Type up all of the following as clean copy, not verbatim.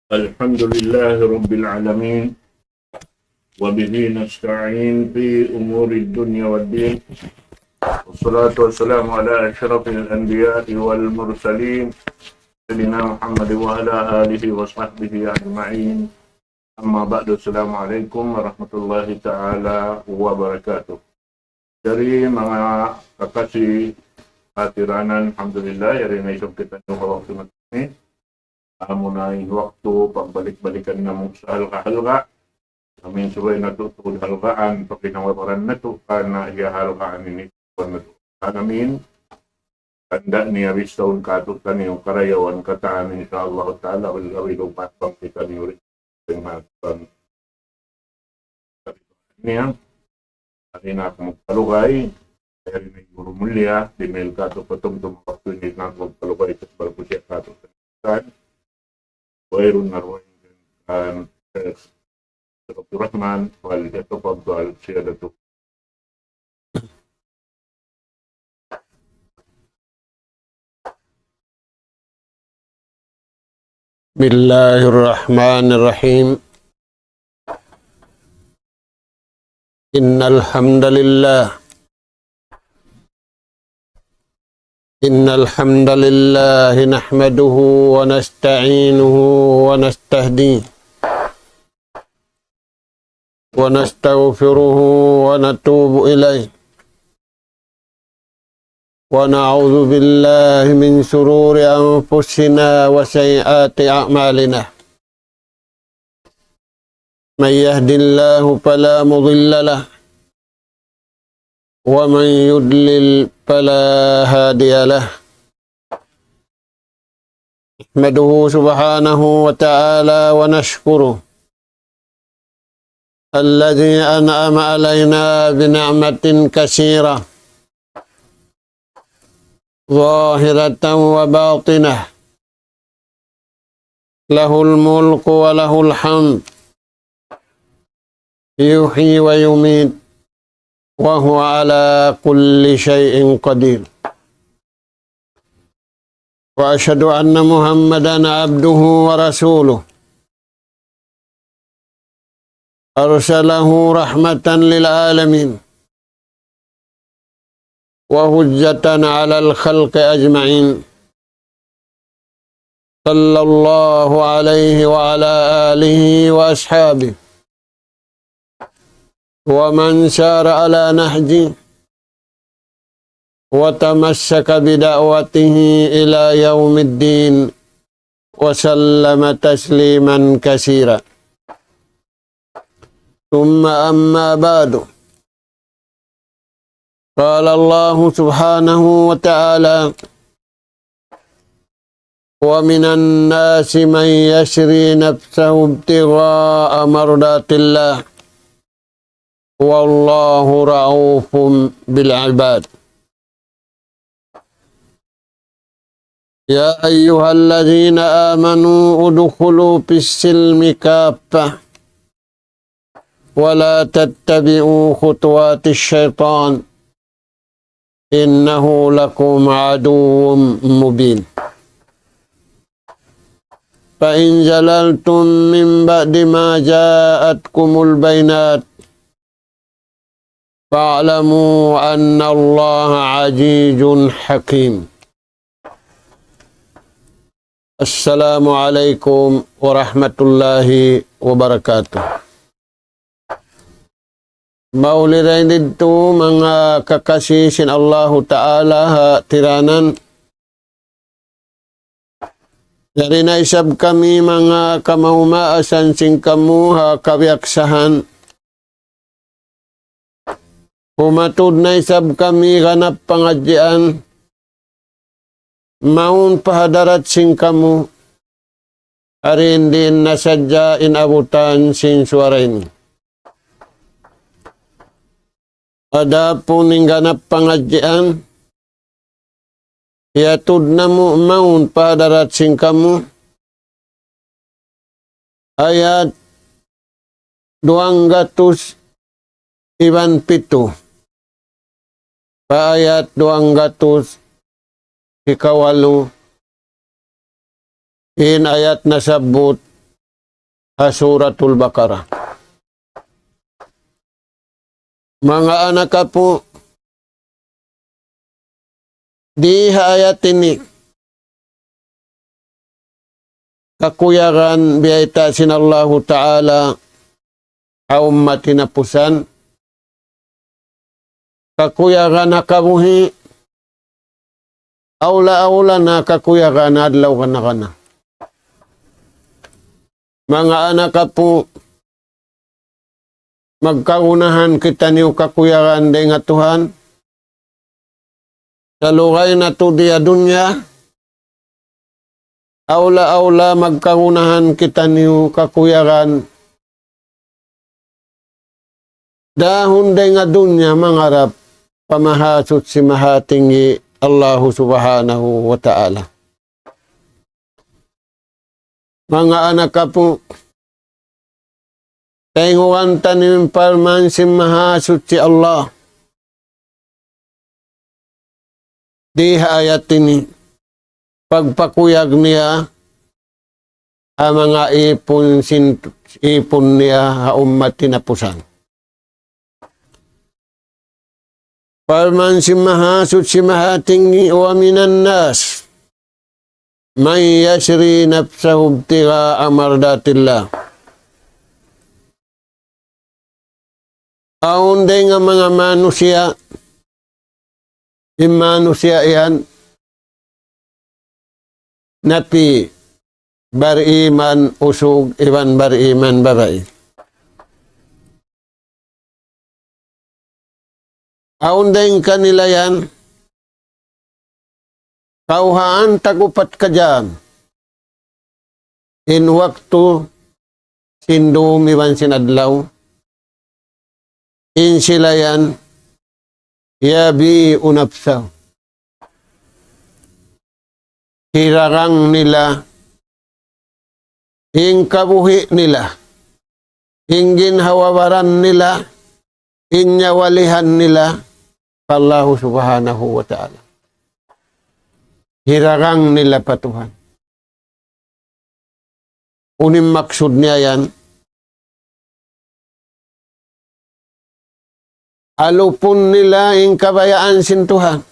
الحمد لله رب العالمين وبه نستعين في أمور الدنيا والدين والصلاة والسلام على أشرف الأنبياء والمرسلين سيدنا محمد وعلى آله وصحبه أجمعين. أما بعد، السلام عليكم warahmatullahi ta'ala wabarakatuh. Dari mga kakasi atiranan, alhamdulillah, yari na isang kita nyo waktu na kami. Muna yung waktu pagbalik-balikan na mo sa halka-halka. Amin subay na ito, tukod halkaan, pagkinawaparan na ito, kana iyahalkaan ini na ito. Amin, tanda niya ristaun katutan yung karayawan kataan insyaAllah ta'ala, wal-awilong patpang kita niyo rin. Yung hatutan. Niya, ari na ako magpalugay, kaya rin yung guru mulia, di mail kato patong tumakapinit na ako magpalugay, at balpo siya kato sa Wairun narwain kan Dr. Rahman waliyatafadhal siyadatu. Bismillahirrahmanirrahim. Innal hamdalillah nahmaduhu wa nasta'inuhu wa nastahdihi wa nastaghfiruhu wa natubu ilayh wa na'udzu billahi min shururi anfusina wa sayyiati a'malina. Man yahdihillahu fala mudilla lahu wa man yudlil fala hadiya lahu. Nahmaduhu subhanahu wa ta'ala wa nashkuruh alladhi an'ama alayna bi ni'matin katsirah zahiratan wa batinah. Lahul mulku wa lahul hamd yuhyi wa yumiit wa huwa ala kulli syai'in qadir. Wa asyhadu anna Muhammadan abduhu wa rasuluh arsalahu rahmatan lil alamin wa hujjatan 'alal khalqi ajma'in. Sallallahu alaihi wa ala alihi wa ashabihi wa man syara ala nahji wa tamassaka bida'watihi ila yaumiddin wa sallama tasliman katsira. Thumma amma ba'du. Qala Allah subhanahu wa ta'ala wa minan nasi man yashri nafsahu ibtigha'a mardatillah wallahu ra'ufun bil ibad. Ya ayyuhalladzina amanu udkhulu fis silmi kaffah wa la tattabi'u khutuwatis syaitan innahu lakum aduwwun mubin. Fa in jalaltum min ba'di ma ja'atkumul bainat fa'lamu anna Allaha 'azizun hakim. Assalamualaikum warahmatullahi wabarakatuh. Maulirin dito mga kakasisin Allahu Ta'ala tiranan. Dari na isab kami mga kamahumaasan sing kamu kawyaksahan. Humatud na isab kami ganap pangadyan. Maun pahadarat sing kamu arin din nasadya inabutan sinsuarain. Ada puning ganap pangadyan, iatud na mo maun padarat sing kamu, ayat 207, paayat 208, in ayat nasabut Suratul Baqarah. Mga anak po, di ayat ini kakuyaran biyaita sinallahu ta'ala ummat tinapusan, kakuyaran nakabuhi, aula-aula na kakuyaran adlaw kana. Mga anak po, magkaunahan kita niyo kakuyaran day nga Tuhan, sa lugay na to diya dunya, aula-aula magkaunahan kita niyo kakuyaran, dahon day nga dunya mangarap pamahasot si mahatingi Allah subhanahu wa ta'ala. Mga anak po, tainguan tanim parman si mahasut si Allah. Di ayat ini, pagpakuyag niya, ang mga ipon niya, umat tinapusan. Parman si mahasut si mahatingi wa minan nas, may yasri nafsahu ibtigha amardatillah. Aunday nga mga manusia, imanusia yan, napi bariman usog, iban bariman baray. Aunday kanila yan, kauhaan tagupat ka dyan, in waktu sindum iban sinadlaw, in sila yan, yabi unapsaw. Hirarang nila, ing kabuhi nila, ing ginhawawaran nila, inyawalihan nila, Allah subhanahu wa ta'ala. Hirarang nila pa Tuhan. Unim maksud niya yan, alupon nila yung kabayaan sin Tuhan.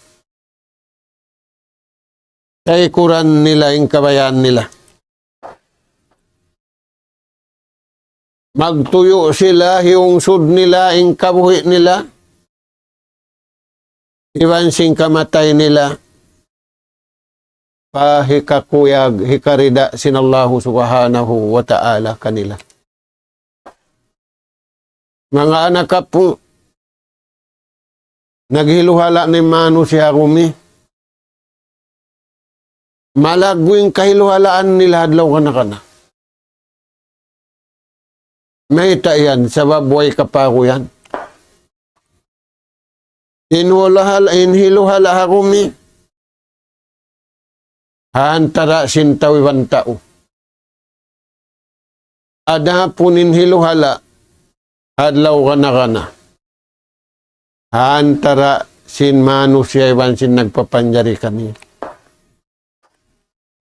Kaikuran nila yung kabayaan nila. Magtuyo sila, hiungsod nila, yung kabuhi nila. Iwan sing kamatay nila. Pahikakuyag, hikarida sinallahu subhanahu wa ta'ala kanila. Mga anak po, naghiluhala ni Manu si Harumi. Malagwing kahiluhalaan nila adlaw kana. May yan, sa baboy kapako yan. Inhiluhala Harumi. Hantara sintawiwan tao. Ada punin hiluhala adlaw kana. Antara sin manusia iban sin nagpapanjari kami.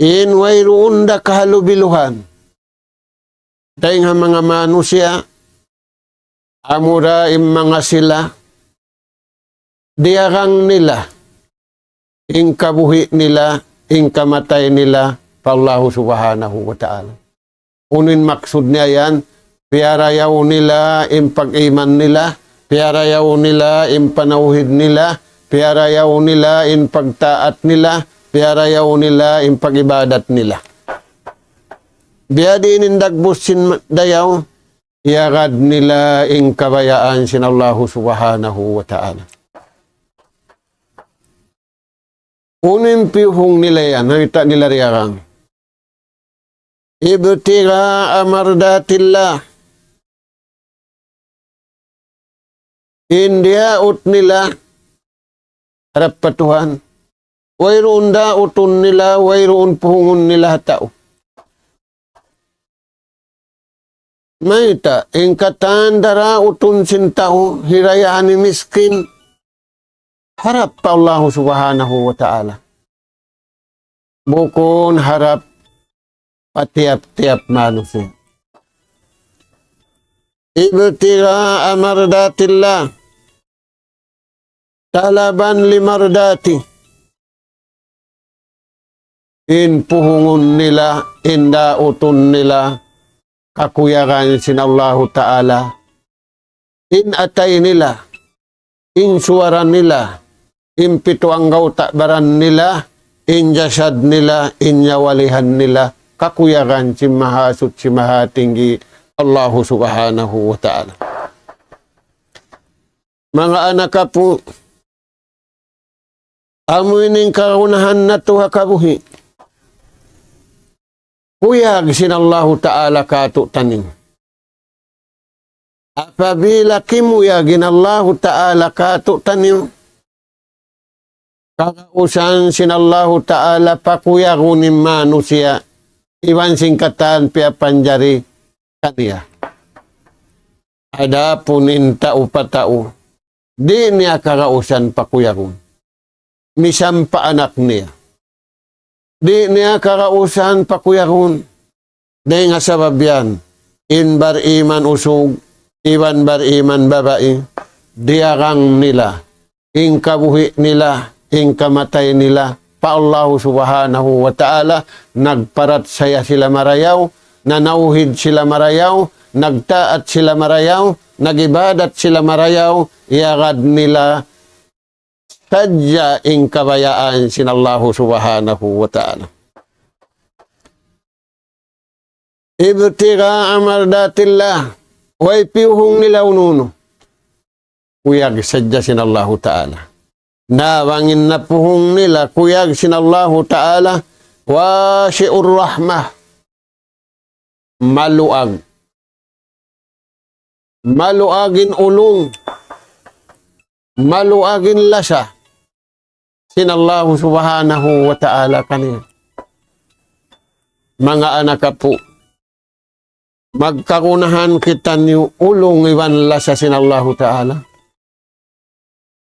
In wayroon da kahalubiluhan. Dahil nga mga manusia, amura im mga sila, diarang nila, ing kabuhi nila, ing kamatay nila, pa Allah subhanahu wa ta'ala. Unin maksud niya yan, piyarayaw nila, im pag-iman nila, piyarayaw nila, in panauhid nila, piyarayaw nila, in pagtaat nila, piyarayaw nila, in pagibadat nila. Biyadi inindagbus sin dayaw, iagad nila in kabayaan sin Allah subhanahu wa ta'ala. Unin piyuhong nila yan, nakita nila riyarang. ibtigha mardatillah. Indiaut nila harap pa Tuhan. Wayroon dautun nila, wayroon puhungon nila tao. Maita, ingkatan dara utun sin tao, hirayaan ni miskin. Harap pa Allah subhanahu wa ta'ala. Bukon harap patiap-tiap manusia. Ibtigha mardatillah. Talaban limardati. In puhungon nila, inda utun nila, kakuyagan sin Allah Ta'ala. In atay nila, in suwaran nila, in pituanggaw takbaran nila, in jasad nila, in nyawalihan nila, kakuyagan si mahasut si mahatinggi Allah Subhanahu wa Ta'ala. Mga anak ka po, amuinin kaunahan na tuha kabuhi. Kuyag sin Allah Ta'ala kato taning. Apabila kimuyagin Allah Ta'ala kato taning, kakausan sin Allah Ta'ala pakuyagunin manusia, iwan singkatan pia panjari kaniya. Adapun inta upatao, di niya kakausan pakuyagun. Misampa anak niya. Di niya kakausan pakuyagun. Di nga sabab yan, in bar iman usog, iwan bar iman babae, diarang nila, in kabuhi nila, in kamatay nila, pa Allah subhanahu wa ta'ala, nagparat saya sila marayaw, nanauhid sila marayaw, nagtaat sila marayaw, nagibadat sila marayaw, iagad nila, sadya in kabayaan sin Allah subhanahu wa ta'ala. Ibtigha mardatillah, way piuhong nila ununo. Kuyag sadya sin Allah Ta'ala. Nawangin na puhong nila, kuyag sin Allah Ta'ala, wasi'ur rahmah, maluag. Maluagin ulong, maluagin lasa, sin Allah Subhanahu wa Ta'ala kanina. Mga anak ka po, magkakunahan kita niyo ulong iwan lasa sin Allah Ta'ala.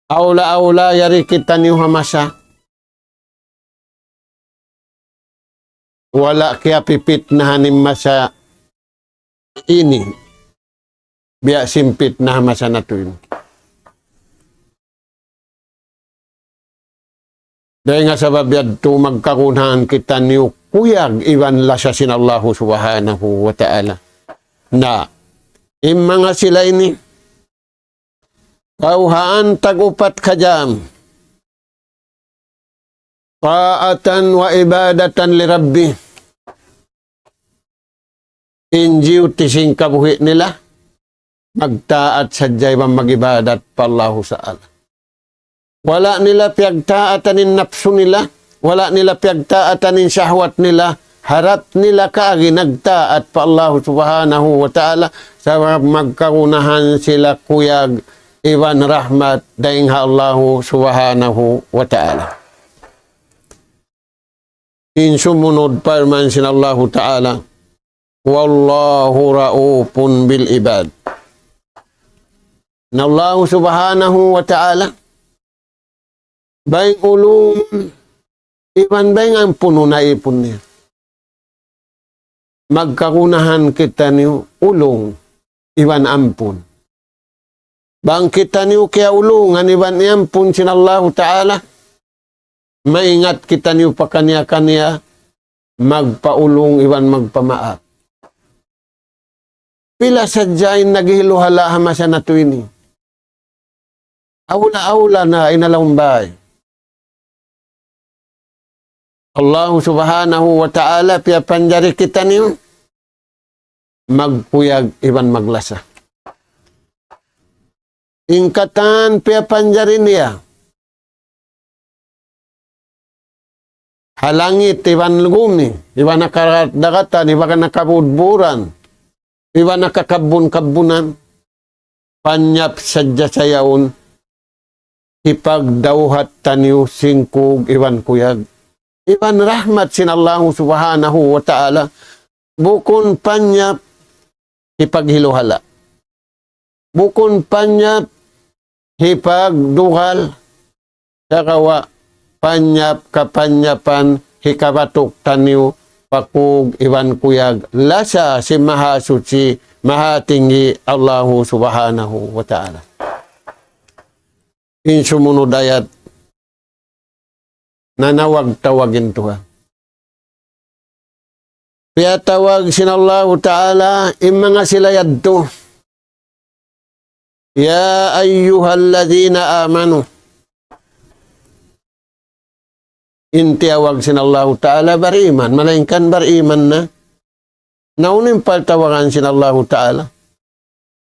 Aula-aula yari kita niyo hamasa. Wala kaya pipit na hanim masa ini. Biya simpit na hamasa na to yun. Dahil nga sabab yadto magkakunahan kita niyo kuyag iwan lasa sin Allah Subhanahu wa Ta'ala. Na mga sila ini kauhaan tagupat kajam ta'atan wa ibadatan li Rabbi injiw tising kabuhi nila magtaat sadyay magibadat pa Allah Ta'ala. Wala nila piyagtaatanin napso nila, wala nila piyagtaatanin syahwat nila, harap nila kaagi nagtaat pa Allah Subhanahu wa Ta'ala sa magkakunahan sila kuyag iwan rahmat daing ha Allah Subhanahu wa Ta'ala. In sumunod parman sin Allah Ta'ala, wallahu raufun bil ibad. Na Allah Subhanahu wa Ta'ala baing ulung iwan baing ang puno na ipon niya. Magkakunahan kita niyo ulong iwan ampun. Bang kita niyo kaya ulungan iwan ampun sin Allah Ta'ala. Maingat kita niyo pa kanya-kanya magpaulong iwan magpamaat. Pila sadyain naghiluhala hamasa na to ini. Aula-aula na inalaumbay. Allah Subhanahu wa Ta'ala pia panjari kita niyo magpuyag iwan maglasa. Ingkatan pia panjari niya halangit, iwan gumi, iwan nakadaratan, iwan nakabudburan, iwan nakakabun-kabunan, panyap sadya sayaon, ipagdauhat taniw singkog, iwan kuyag. Iwan rahmat sinallahu subhanahu wa ta'ala, bukon panyap, ipaghiluhala. Bukon panyap, hipagduhal, sakawa, panyap kapanyapan, hikabatok taniw, pakug, iwan kuyag, lasa si mahasuci, mahatinggi Allahu subhanahu wa ta'ala. Insumunod ayat, nanawag-tawagin Tuhan. Kaya tawag sinallahu ta'ala, mga silayad to, ya ayyuhalladzina amanu. Inti awag sinallahu ta'ala bariman. Malaingkan bariman na. Naunin paltawagan sinallahu ta'ala.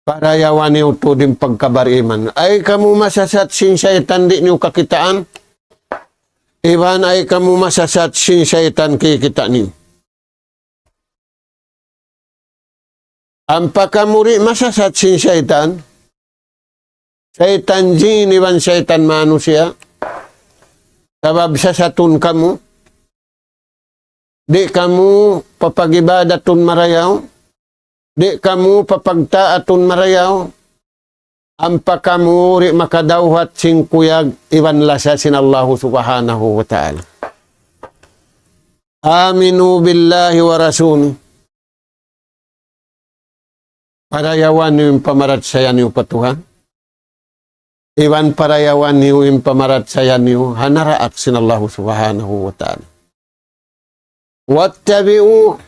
Para yawan niyo to din pagkabariman. Ay kamu masasat sin syaitan di niyo kakitaan. Iban ay kamu masasat sin syaitan kikita niyo. Ampa kamuri masasat sin syaitan. Syaitan jin, iwan syaitan manusia. Sabab sasatun kamu. Di kamu papagibadatun marayaw. Di kamu papagtaatun marayaw. Ampa kamu ri makadawhat singkuyag iwan lasa sinallahu subhanahu wa ta'ala. Aminu billahi wa rasuni. Parayawan niyo yung pamarat sayan niyo patuhan. Iwan parayawan niyo yung pamarat sayan niyo. Hanaraak sinallahu subhanahu wa ta'ala. Wattabi'u.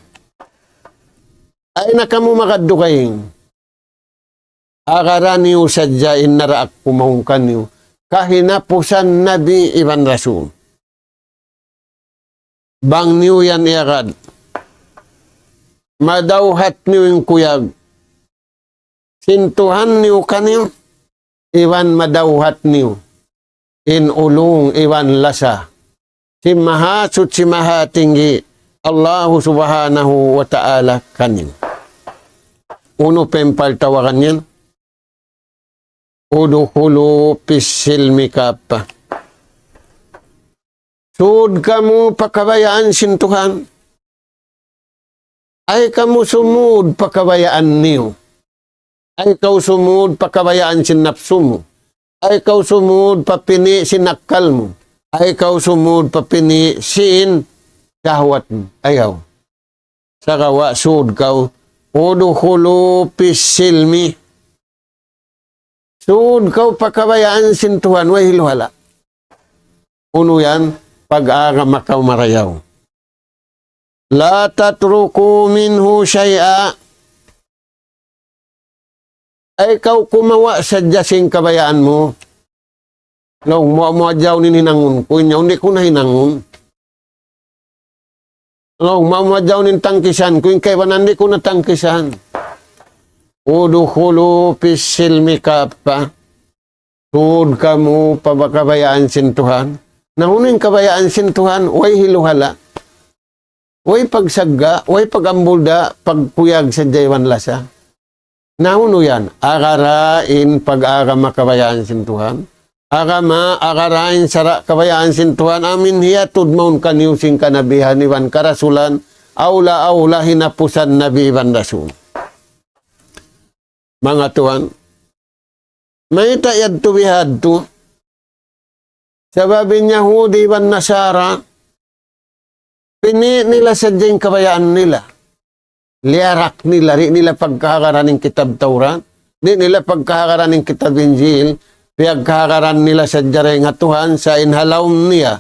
Ay na kamu makadukayin. Akaran niyo sadyain naraak pumahungkan niyo. Kahinapusan nabi iwan rasul. Bang niyo yan iagad. Madawhat niyo yung kuyag. Sintuhan niyo kaniyo. Iwan madawhat niyo. Inulong iwan lasa. Si mahasut si mahatinggi. Allahu subhanahu wa ta'ala kaniyo. Uno pempal tawakan yan. Uduhulu pisilmi kapa. Sud kamu pakabayaan sintuhan. Ay kamu sumud pakabayaan niyo. Ay kau sumud pakabayaan sinapsu mo. Ay kau sumud papini sinakal mo. Ay kau sumud papini sin kahwat mo. Ayaw. Sakawa sud kau. Uduhulu pisilmi. Sud kau pakabayaan sintuhan. Way hiluhala. Uno yan. Pag-aga makaw marayaw. La tatruku minhu syai'a. Ay kau kumawa sa jasing kabayaan mo. Long mo adyaw ni hinangon ko. Hindi ko na hinangon. Long mo adyaw ni tangkisan ko. Kaya hindi ko na tangkisan. Udukhulu pisilmi kapa. Sud kamu pabakabayaan sintuhan. Nahuning kabayaan sintuhan. Way hiluhala. Way pagsagga. Way pagambulda. Pagkuyag sa jaywan lasa. Nauno yan, agarain pag-agama kabayaan sintuhan. Agama, agarain sara kabayaan sintuhan. Amin hiyatod maun kaniusing kanabihan iwan karasulan. Aula hinapusan nabi iwan rasul. Mga tuan, may tayad tubihad to. Sababin Yahudi iwan Nasara. Pini nila sa diyang kabayaan nila. Liarak nila, rin nila pagkakaran ng kitab Taurat, rin nila pagkakaran ng kitab Injil, pagkakaran nila sa diyareng hatuhan sa inhalaw niya.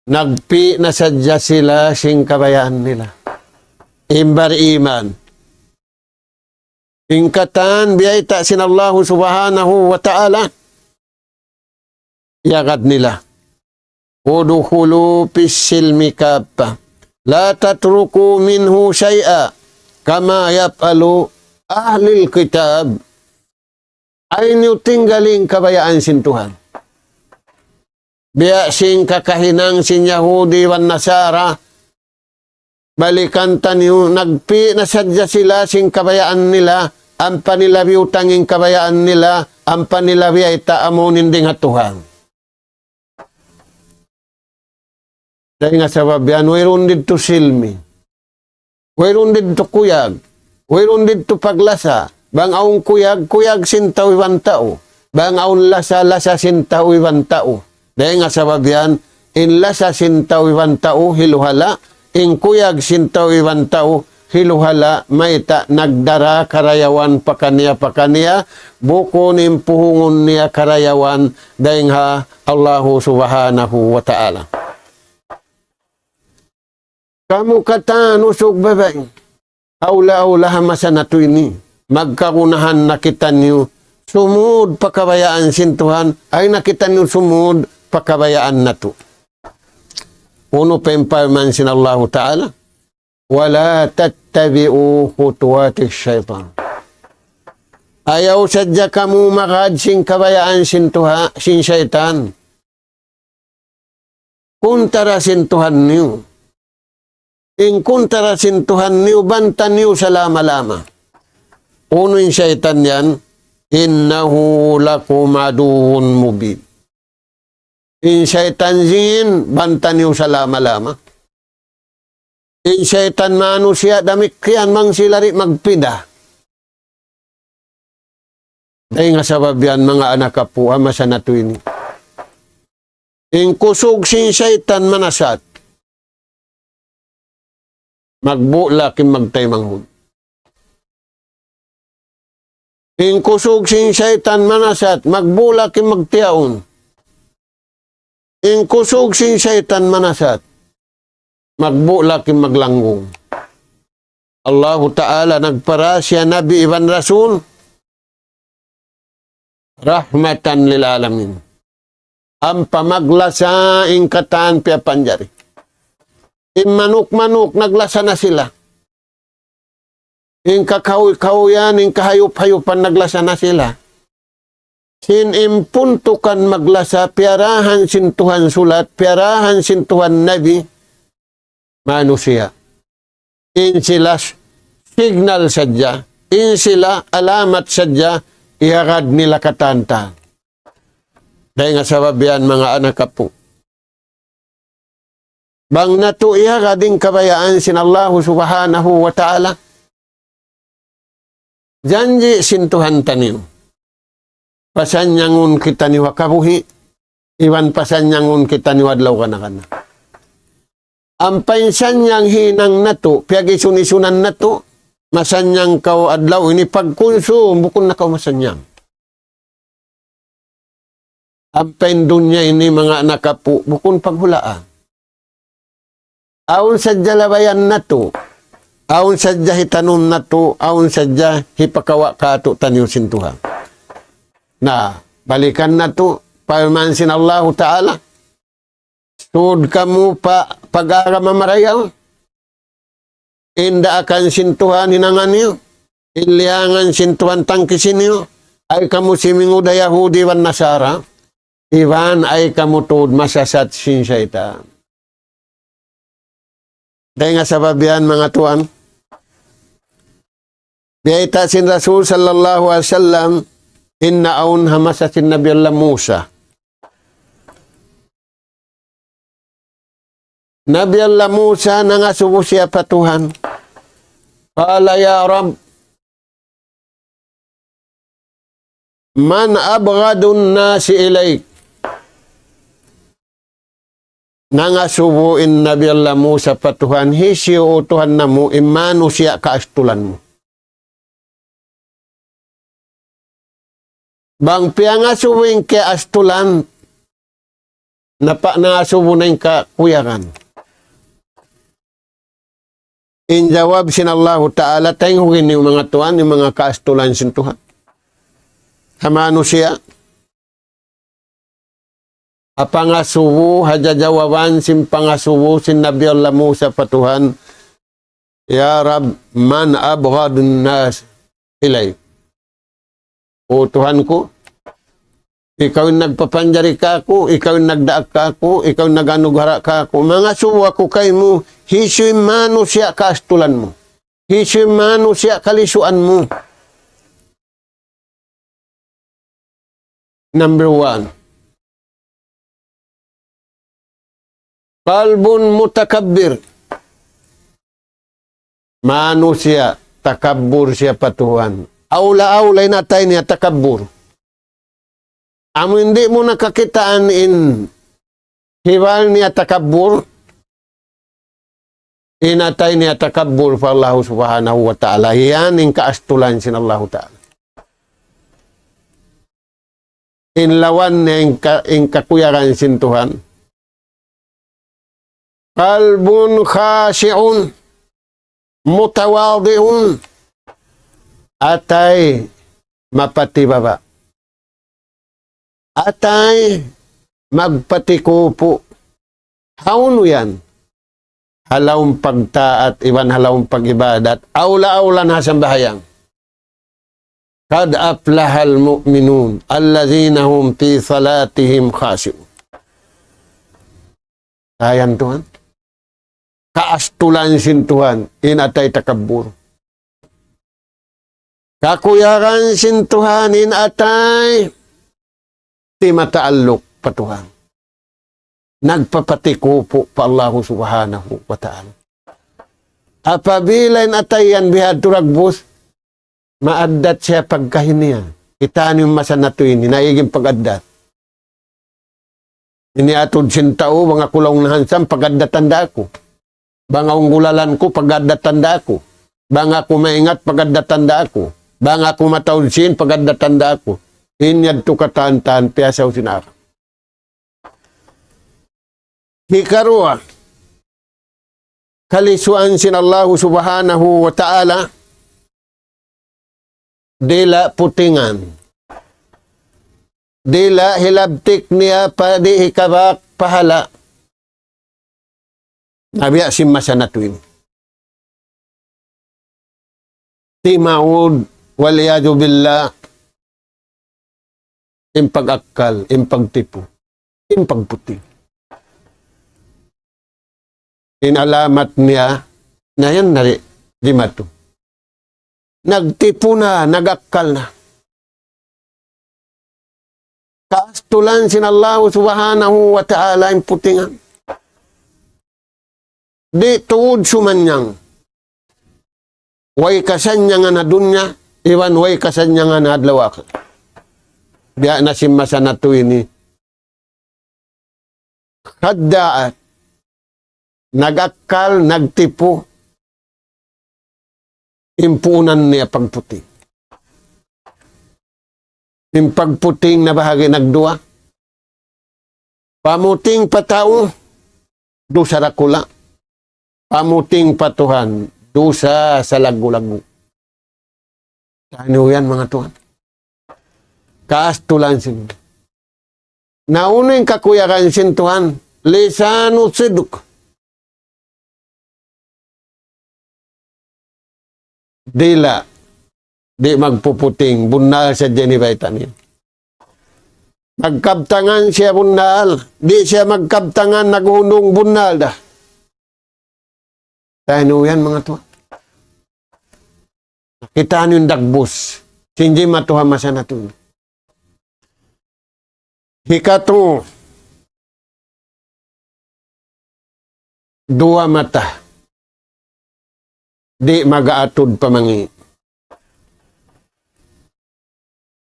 Nagpi na sadya sila sing kabayaan nila. Imbar iman. Ingkatan, biyayta sinallahu subhanahu wa ta'ala. Yagad nila. Udukhulu pisilmi kapa. La tatruku minhu syai'a kama yaf'alu ahlil kitab. Ay niyo tinggaling kabayaan sintuhan. biya sing kakahinang sin Yahudi wan Nasara, balikan taniyo, nagpi na sadya sila sing kabayaan nila, ang panilabi utanging kabayaan nila, ang panilabi ay taamunin ding hatuhan. Dahil nga sa babian, wayron dito silmi, wayron dito kuyag, wayron dito paglasa, bang aong kuyag, kuyag sintaw iwan tao, bang aong lasa, lasa sintaw iwan tao. Dahil nga sa babian, in lasa sintaw iwan tao, hiluhala, in kuyag sintaw iwan tao, hiluhala, maita, nagdara karayawan pakaniya, buko nimpuhungon niya karayawan, dahil ha Allahu subhanahu wa ta'ala. Kamu kata nusok babay, aula-aula hamasa na to ini, magkakunahan nakita niyo, sumud pakabayaan sintuhan, ay nakita niyo sumud pakabayaan na to. Uno pa empowerment sin Allah Ta'ala, wala tattabi'u khutuwati syaitan. Ayaw sadya kamu makad sing kabayaan sintuha, sin syaitan. Kuntara sintuhan niyo. In kuntara sintuhan niyo, bantan niyo sa lama-lama. Uno yung syaitan yan, innahu lakum aduun mubin. In syaitan zin, bantan niyo sa lama-lama. In syaitan manusia, damikyan mang silari magpida. Dahil nga sa babian, mga anak kapuha, masanatu ini. In kusog sin syaitan manasat, magbula kim magtay manghud. In kusog sin syaitan manasat, magbula kim magtiyaon. In kusog sin syaitan manasat, magbula kim maglanggong. Allahu Ta'ala nagpara siya Nabi Iban Rasul, rahmatan lil alamin. Ang pamaglasa ing kataan piya panjari. Manuk-manuk, naglasa na sila. In kakaw-kawiyan, in kahayup-hayupan, naglasa na sila. Sin impuntukan maglasa, piarahan sintuhan sulat, piarahan sintuhan nabi, manusia. In sila signal sadya, in sila alamat sadya, iharad nila katanta. Dahil nga sa babian, mga anak kapo. Bang natuiya ka ding kabayaan sin Allah subhanahu wa ta'ala. Janji sintuhan taniw. Pasanyangun kita ni wakabuhi. Iwan pasanyangun kita ni wadlaw ka na kana. Ang pansanyang hinang nato, piyagi sunisunan nato, masanyang kau adlaw, ini pagkunso, bukon na kau masanyang. Ang pendunya ini mga anak kapu, bukon paghulaan. Aun sadya labayan na to, aun sadya hitanon na to, aun sadya hipakawa ka to tanyo sintuha. Na, balikan na to, pamansin Allah Ta'ala. Sud kamu pa pag-ara mamarayaw. Inda akan sintuhan hinangan niyo. Iliangan sintuhan tangkisin niyo. Ay kamu simingo da Yahudi wan Nasara. Iwan ay kamu tud masasat sin syaitan. Dahil nga sa babian mga tuan, biyayta sin Rasul sallallahu alaihi wasallam, inna aun hamasa sin Nabi Allah Musa. Nabi Allah Musa nangasubo siya pa Tuhan. Qala ya Rab, man abghadun nasi ilaik. Nangasubuin Nabi Allah Musa pa Tuhan, hisyo Tuhan na mo, imano siya kaastulan mo. Bang piyangasubuin kaya astulan, nangasubo na yung kakuyakan. In jawab sin Allah Ta'ala, tayong yung mga Tuhan, yung mga kaastulan sin Tuhan. Hamano siya, apangasubu haja jawaban sin pangasubu sin Nabi Allah Musa pa Tuhan, ya Rab, man abghadun nas ilay. O Tuhan ko, Ikaw yung nagpapanjari ka ako, ikaw yung nagdaak ka ako, ikaw yung naganughara ka ako. Mga suwa ko kay mo, hisoy mano siya kaastulan mo. Hisoy mano siya kalisuan mo. Number 1. Kalbun mutakabbir. Mano siya, takabbur siya patuhan. Aula-aulay natay niya takabbur. Amo hindi mo nakakitaan in hiwal niya takabbur, inatay niya takabbur pa Allah subhanahu wa ta'ala. Yan yung kaastulan sin Allah ta'ala. Inlawan niya yung kakuyaran sin Tuhan. Kalbun khashi'un, mutawadi'un, atay mapatibaba. Atay magpatikupo. Hauno yan. Halawang pagtaat, iwan halawang pagibadat. Aula-aula na sa bahayang. Kad aflahal mu'minun, allazina hum fi salatihim khashi'un. Ayan Tuhan. Kaastulan sin Tuhan, inatay takabbur. Kakuyaran sin Tuhan, inatay ti mataalok pa Tuhan. Nagpapatikupo pa Allah subhanahu wa ta'ala. Apabila inatayan bihad turagbos, maaddat siya pagkahiniya. Itaan yung masanatuin, inaiging pag-addat. Iniatod sintao, mga kulong na hansam, pag-addatan da ako. Banga unggulalan ko, pag-addatan da ako. Banga ko maingat, pag-addatan da ako. Banga ko matawsin, pag-addatan da ako. Inyad to kataan-taan, piyasaw sinara. Hikarua, kalisuan sin Allah subhanahu wa ta'ala, dila putingan. Dila hilabtik niya pa di hikabak pahala. Nabiya si masanatuin. Timaud waliyadu billah. Impag-akal, impagtipo, impagputi. Inalamat niya na yan nari, di mato. Nagtipo na, nag-akal na. Kaastulan sin Allah subhanahu wa ta'ala imputingan. Di tuod sumanyang. Way kasanya nga na dunya, iwan way kasanya nga na adlawak. Biya na si masanatu ini. Kaddaat. Nag-akal, nagtipo. Impunan niya pagputi. Yung pagputing na bahagi nagdua. Pamuting patao, dosa rakula. Pamuting patuhan, dosa sa lagu-lagu. Ano yan mga tuhan? Kaastulan sin. Nauna yung kakuyakan sin Tuhan, lisano siduk. Dila, di magpuputing, bunal sa Genevitanin. Magkabtangan siya bunal, di siya magkabtangan, naghunong bunal dah. Tayo yan mga tuwa. Kita yung dagbus, sinji matuha masanatun. Hikatu, dua mata. Di magaatod pamangi.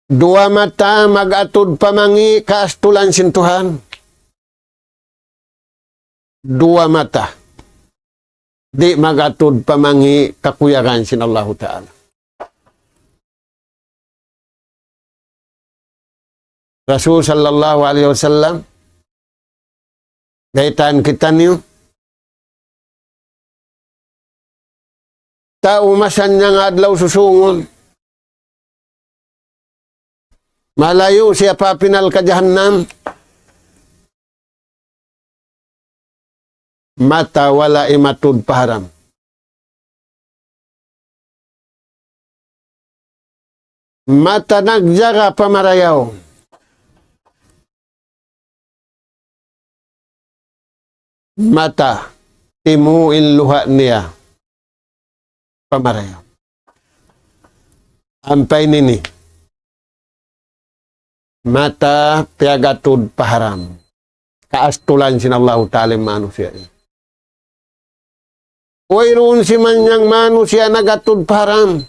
Dua mata magatod pamangi kaastulan sin Tuhan. Dua mata. Di magatod pamangi kakuyaran sin Allah Ta'ala. Rasul sallallahu alaihi wasallam gaitan kita niyo tao masan niya nga adlaw susungon. Malayo siya pa pinal ka jahannam. Mata wala imatud paharam. Mata nagjaga pamarayaw. mata, timuin luha niya, pamarayaw. Ampay nini, mata piagatud paharam. Kaastulan sin Allah Ta'ala manusia. Wayroon si manyang manusia nagatud paharam.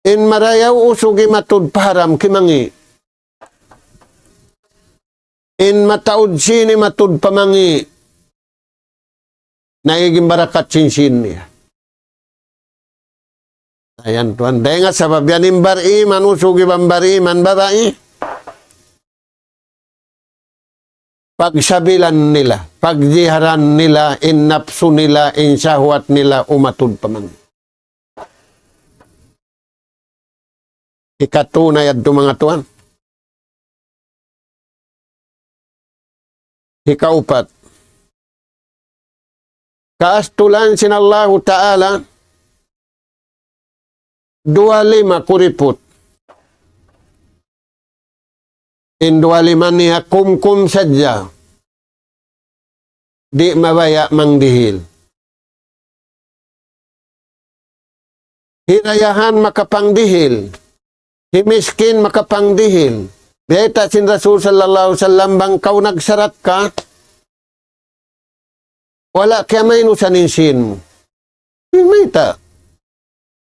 In marayaw usugi matud paharam kimangi. In mataud sini matud pamangi. Naiging barakat sinsin niya. Ayan tuan. Dahil nga sabab yan yung bariman, usugi bang bariman, babae. Pagsabilan nila, pagjiharan nila, innapsu nila, insahwat nila, umatud paman. Ikatunay at mga tuan. Ikaupat. Kaastulan sin Allah Ta'ala 25 kuriput. In 25 niya kumkum sadya. Di mabaya mangdihil. Hirayahan makapangdihil. Himiskin makapangdihil. Beta sin Rasul sallallahu alaihi wasallam bangkaw nagsarat ka. Wala kaya may nusaninsin mo. Himita.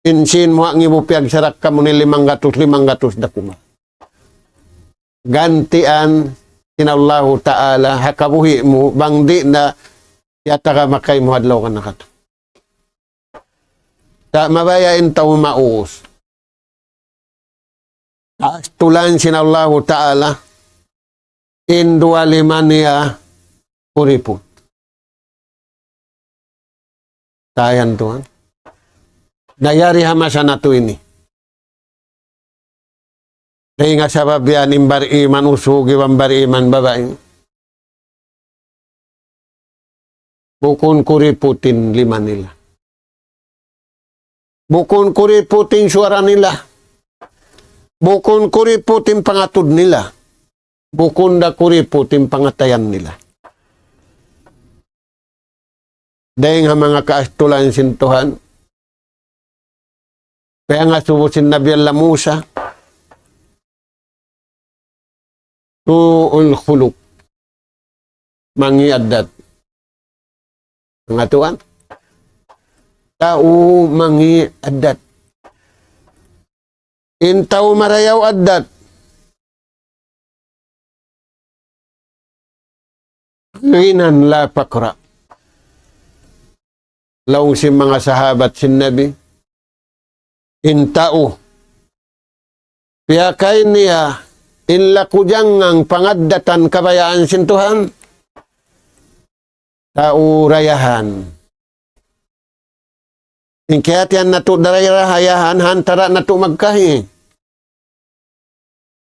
Insin mo ang ibupiyag sarak ka mo ni 500 na kuma. Gantian sin Allah Ta'ala hakabuhi mo bang di na yata ka makay mo hadlaw ka na kato. Ta mabayain tao mauus. Tulan sin Allah Ta'ala in 25 niya puriput. Tayan tuan. Nayari hamasa na to ini. Dahil nga sabab yan, imbariman usugi, iman babae. Bukun kuriputin 5 nila. Bukun kuriputin suara nila. Bukun kuriputin pangatud nila. Bukun da kuriputin pangatayan nila. Dahil nga mga kaastulan sin Tuhan, kaya nga subusin Nabi Allah Musa, tu'ul khuluk, mangiadat. Nga tuan, tao mangiadat. In tao marayaw adat, Rinan la pakra. Laung si mga sahabat sin Nabi, in tao, piyakay niya, in lakujang ang pangadatan kabayaan sin Tuhan, tao rayahan. In kayatian na to darayrahayahan, hantara na to magkahi.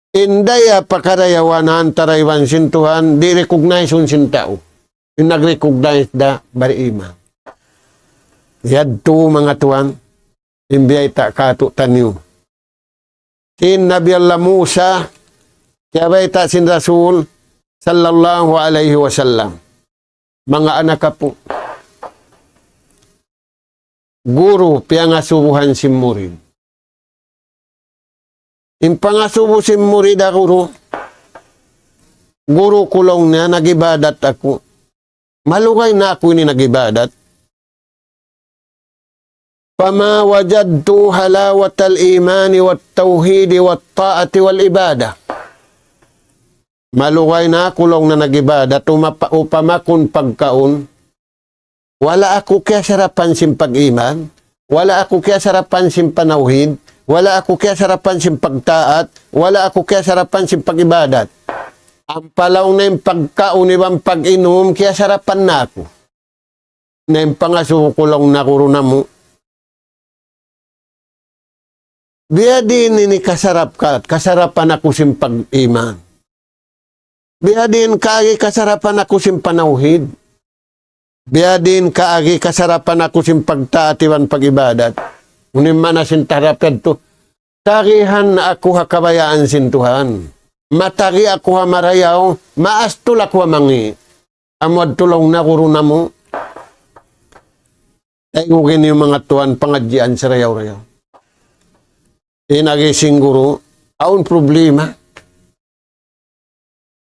Indaya pakarayawan hantaraywan sin Tuhan, di recognize sin tao. In nag-recognize da barima. Yadto mga tuan, imbiyay ta kato tanyo. Sin Nabi Allah Musa, kaya ta sin Rasul, sallallahu alaihi wasallam. Mga anak ka po. Guru, piyangasubuhan si murid. Impangasubo si murid ako, guru kulong niya, nagibadat ako. Malugay na ako ni nagibadat. Fama wajadtu halawatal imani wat tauhidi wat taati wal ibadah. Malugay na kulong na nagibadat, upamakon pagkaon. Wala ako kaya sarapan sim pag-iman, wala ako kaya sarapan sim panauhid, wala ako kaya sarapan sim pagtaat, wala ako kaya sarapan sim pag-ibadat. Ang palaw na yung pagkaon ibang pag-inom, kaya sarapan na ako. Na yung pangasukulong na kuruna mo. Biya din ini kasarap ka, kasarapan ako sim pag-iman. Biya din kaagi kasarapan ako sim panauhid. Biya din kaagi kasarapan ako sim pagtaatiwan pag-ibadat. Unim man na sin tarapad to. Kagihan na ako hakabayaan sin Tuhan. matari ako ha marayaw, maastul ako ha mangi. Amwad tulong na kuruna mo. Taigugin yung mga tuwan pangadyan sa rayaw-rayaw. Inagising guru, aun problema.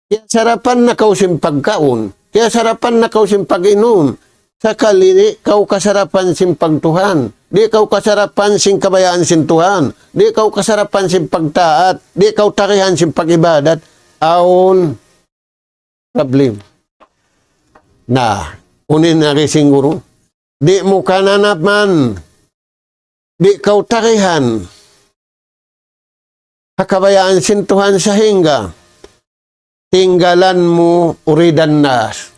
Kaya sarapan na kausim pagkaon. Kaya sarapan na kausim pag-inom. Sakali di kau kasarapan sim pagtuhan. Di kau kasarapan sim kabayaan sim Tuhan. Di kau kasarapan sim pagtaat. Di kau tarihan sim pagibadat. Aun problem. Nah, unin na rin guru. Di mo kananapan. Di kau tarihan. Kakabayaan sim Tuhan sehingga tinggalan mo uridan nas.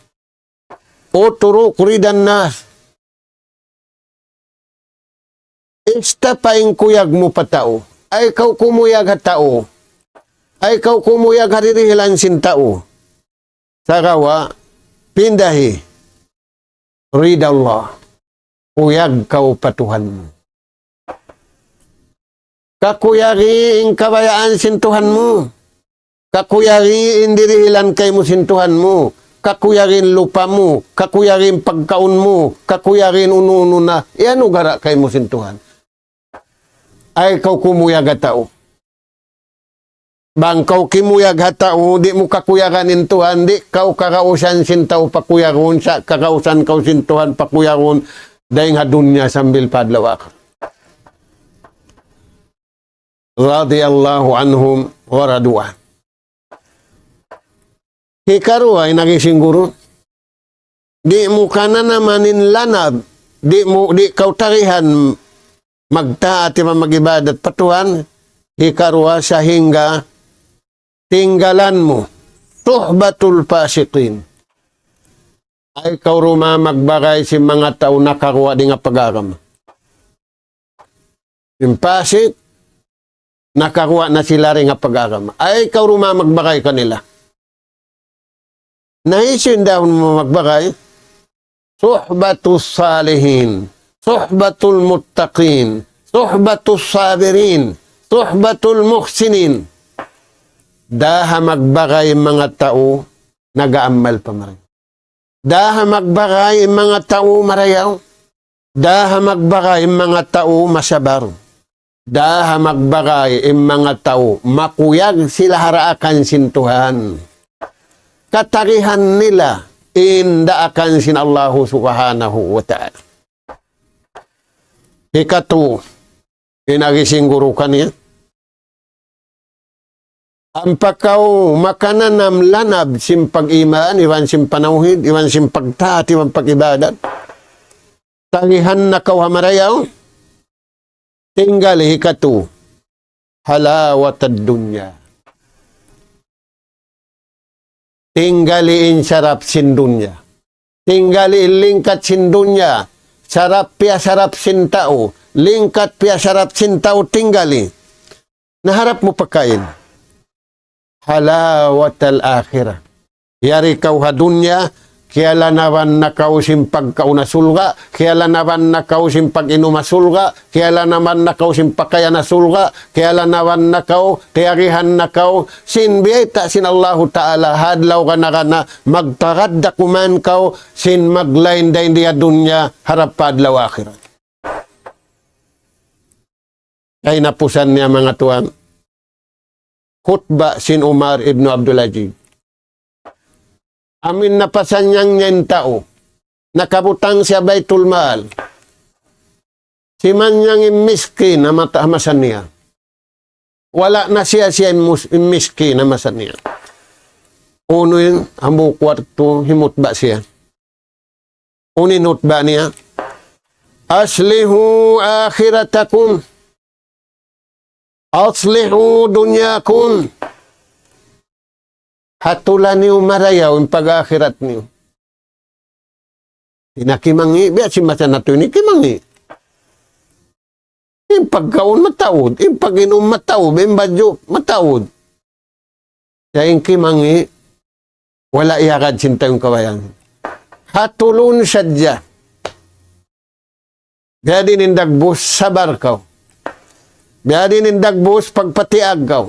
O turo kuridan nas. Ista paing kuyag mo patao. Ay kau kumuyag hatao. Ay kau kumuyag haririhilan sin tao. Sarawa, pindahi. Rida Allah. Kuyag kau patuhan mo. Kakuyagi ing kabayaan sin Tuhan mo. Kakuyagi indirihilan kay mo sin Tuhan mo. Kakuyagin lupa mo, kakuyagin pagkaon mo, kakuyagin uno-uno na, iyan gara kay mo sintuhan. Ay kau kumuyag hatao. Bang kau kimuyag hatao, di mo kakuyagan intuhan, di kau kakausan sintao pakuyagon, sa kakausan kau sintuhan pakuyagon, dahil hadunya sambil padlawak. Radiyallahu anhum wa radu'an. Hikaru ay nagising guru. Di mo ka na namanin lanab. Di kau tarihan magtaat yung magibadat patuhan. Hikaru sa hingga tinggalan mo. Tuhbatul pasikin. Ay kau ruma magbagay si mga tao nakaruwa di nga pag-agam. Yung pasik, nakaruwa na sila rin nga pag-agam. Ay kau ruma magbagay kanila. Naisin daw mo magbagay, suhbatus salihin, suhbatul muttaqin, suhbatus sabirin, suhbatul muhsinin. Daha magbagay mga tao, nag-aamal pa maray. Daha magbagay mga tao marayaw. Daha magbagay mga tao masabar. Daha magbagay mga tao, makuyag sila haraakan sintuhan. Katarihan nila indaakan sin Allah subhanahu wa ta'ala. Ikatu, inagising guru kaniya. Ang pakaw makananam lanab sim pag-iman, iwan sim panauhid, iwan sim pagtaat, iwan pag-ibadat. Tarihan na kaw hamarayaw, tinggal hikatu, halawatad dunya. Tinggaliin sarap sin dunya. Tinggaliin lingkat sin dunya. Sarap pia sarap sin tao. Lingkat pia sarap sin tao tinggali. Naharap mo pagkain. Halawatal akhirah. Yari kau ha dunya, kaya naman na kau sim pagkauna sulga, kaya naman na kau sim pag-inuma sulga, kaya naman na kau sim pakaya na sulga, kaya naman na kau, tiyarihan na kau, sin biyeta sin Allahu Ta'ala, hadlaw ka na magtarad da kuman kau, sin maglain da indiya dunya, harap padlaw akhirat. Kaya napusan niya mga tuwan, khutba sin Umar ibn Abdul Aziz. Amin napasan niyang niyang tao. Nakabutang siya Baitul Mal. Si man niyang miskin na matahamasan niya. Wala na siya miskin na masan niya. Uno yun, ambo kwarto, himutba siya. Unin hutba niya. Aslihu akhiratakum. Aslihu dunyakum. Hatulan niyo marayaw ang pag-akhirat niyo. Tinakimangi, biya si masa na ito ni kimangi. Yung pagkaon matawod, yung pag-inom matawod, yung badyo matawod. Kaya yung kimangi, wala iakad sinta yung kabayan. Hatulun sadya. Biya din yung dagbos, sabar ka. Biya din yung dagbos, pagpatiag ka.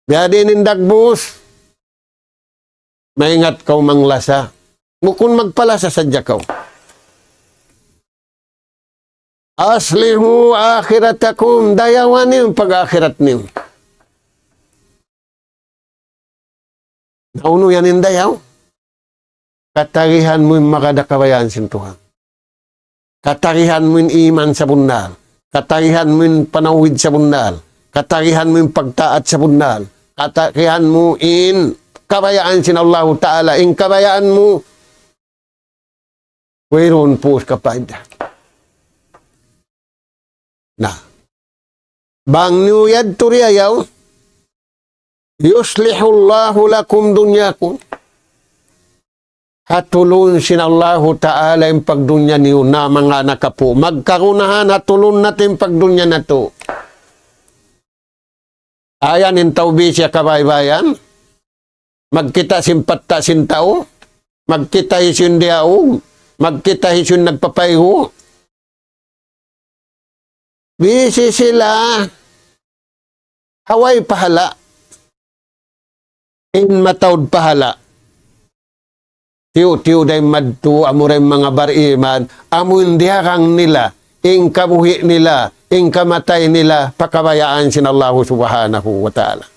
Biya din indagbus. Maingat kaw manglasa. Mukun magpalasa sadya kaw. Aslihu akhiratakum. Dayawan niyo pag-akhirat niyo. Nauno yan yung dayaw. Katarihan mo yung makadakabayaan sin Tuhan. Katarihan mo yung iman sa bundal. Katarihan mo yung panawid sa bundal. Katarihan mo yung pagtaat sa bundal. Katarihan mo in kabayaan sin Allah Ta'ala. In kabayaan mo, mayroon po kapag na. Bang niyuyad turiyayaw, yuslihullahu lakum dunyakum. Hatulun sin Allah Ta'ala yung pagdunya niyo na mga anak po. Magkarunahan, hatulun natin pagdunya na to. Ayan yung tawbi siya kabaybayan. Magkita simpatta sin tao. Magkita isin diyaw. Magkita isin nagpapayho. Bisi sila. Haway pahala. In matawd pahala. Tiyo day madto amuray mga bariman, amun diarang nila, ing kabuhi nila, ing kamatay nila, pakabayaan sin Allah Subhanahu wa Ta'ala.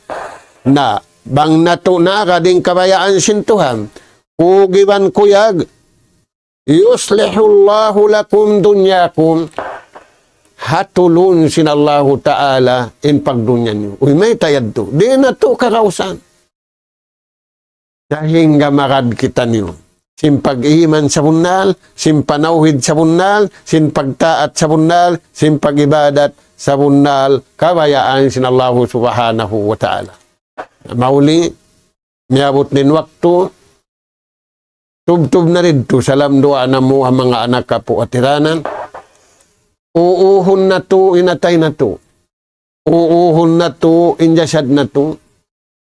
Na, bang nato na kading kabayaan sin Tuhan, ugiban kuyag, yuslihullahu lakum dunyakum, hatulun sin Allah Ta'ala in pagdunya niyo. Uy, may tayad to. Di na to karausan. Dahil nga marad kita niyo. Sin pag-iman sa bundal, sin panawhid sa bundal, sin pagtaat sa bundal, sin pag-ibadat sa bundal, kabayaan sin Allah Subhanahu wa Ta'ala. Mauli, miabot din waktu, tub-tub na rin to, salam doa na mo ang mga anak ka po at tiranan. Uuhon na to, inatay na to. Uuhon na to, injasad na to.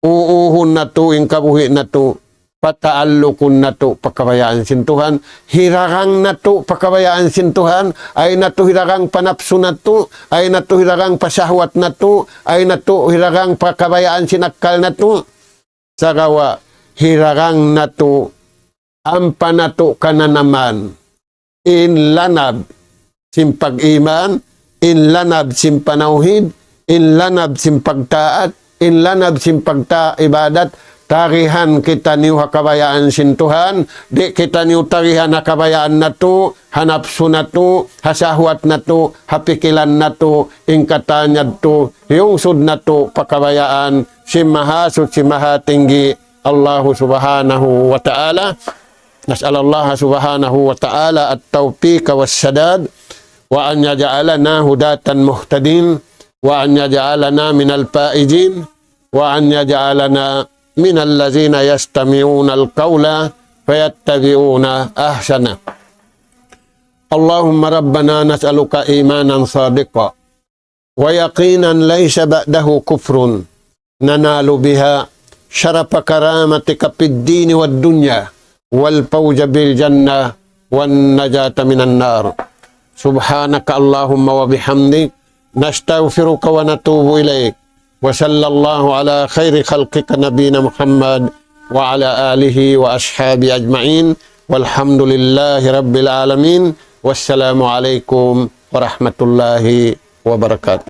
Uuhon na to, inkabuhi na to. Pataalukun na to, pakabayaan sin Tuhan. Hirarang na to, pakabayaan sin Tuhan. Ay na to hirarang panapso na to. Ay na to hirarang pasahwat na to. Ay na to hirarang pakabayaan sinakal na to. Sarawa, hirarang na to, ampa na to ka na naman. In lanab, sin pag-iman. In lanab, sin panawhid. In lanab, sin pagtaat. In lanab, sin pagta-ibadat. Tarihan kita niyo hakabayaan sin Tuhan, di kita niyo tarihan hakabayaan na to, hanapso na to, hasahwat na to, hapikilan na to, ingkatanyad to, yung sud na to, pakabayaan, si mahasud, si mahatinggi, Allah Subhanahu wa Ta'ala. Nas'al Allah Subhanahu wa Ta'ala at-tawfiq wa sadad, wa an yaj'alana hudatan muhtadin, wa an yaj'alana minal faizin, wa an yaj'alana من الذين يستمعون القول فيتبعون أحسنه. اللهم ربنا نسألك إيمانا صادقا ويقينا ليس بعده كفر ننال بها شرف كرامتك في الدين والدنيا والفوز بالجنة والنجاة من النار. سبحانك اللهم وبحمدك نستغفرك ونتوب إليك. وصلى الله على خير خلقك نبينا محمد وعلى آله وأصحابه أجمعين والحمد لله رب العالمين والسلام عليكم ورحمة الله وبركاته.